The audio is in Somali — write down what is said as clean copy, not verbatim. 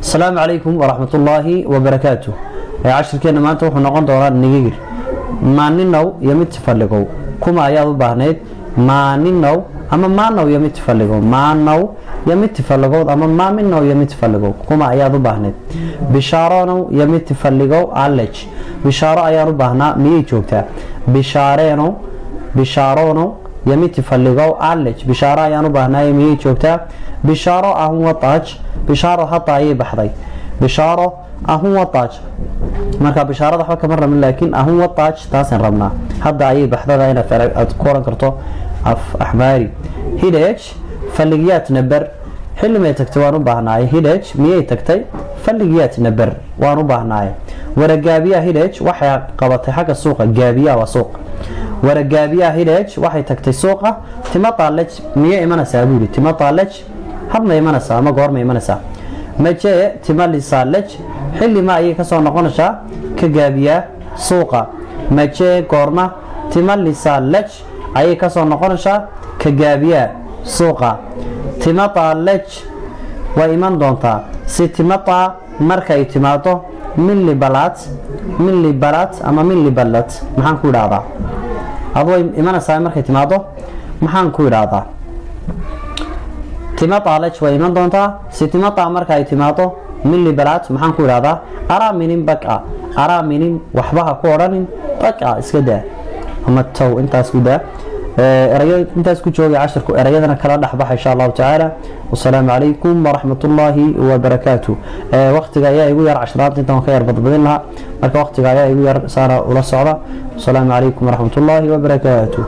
السلام عليكم ورحمة الله وبركاته. عشر كنا ما أنتم حنقول دوران نجير ما ننو يمت تفلقوا كما يا بحنيت ما ننو أما ما نو يمت تفلقوا ما نو يمت تفلقوا أما ما من نو يمت تفلقوا كما يا بحنيت بشارانو يمت تفلقوا علج بشارة يا بحنا ميجوكتا بشارانو يمت تفلقوا علج بشارة يا بحنا ميجوكتا بشارة أهو طاج بشارة حتى أي بحري بشارة أهو طاج marka bishaarada waxa ka marram laakiin ahun wataaj taasan rabnaa hadda ay baxdada ina faraq ad kooran karto af ahmaari hidaj falligiyaat nabar xilmay tagtay waan u baahnaay hidaj miyay tagtay falligiyaat nabar waan u baahnaay waragaabiya hidaj waxa qabatay xagga suuqa gaabiya waa suuq waragaabiya hidaj waxay tagtay suuqa tima taalaj miyay imanaysaa buuli tima taalaj hadna imanaysaa ama goorma imanaysaa majee tima lisaalaj xilli ma ay ka soo noqonaysaa ka gaabiya suuqa majee goorma tima lisaalaj ay ka soo noqonaysaa ka gaabiya suuqa tima taalaj way iman doontaa si tima taa marka ay timaado milli balat ama milli balat maxaan ku yiraahdaa adoo imanaysaa markay timaado maxaan ku yiraahdaa tima taalaj way iman doontaa si tima taa marka ay timaado milli balat maxaan ku yiraahdaa araminin baka araminin waxbaha ku oranin baka iska daa ama taw intaas ku daa erayada intaas ku jooga 10 erayadana kala dhaxbaxa insha Allah ta'ala wassalamu alaykum wa rahmatullahi wa barakatuh waqtiga ayaa igu yar 10 inta ka yar badbadin laha marka waqtiga ayaa igu yar saara ula socda wassalamu alaykum wa rahmatullahi wa barakatuh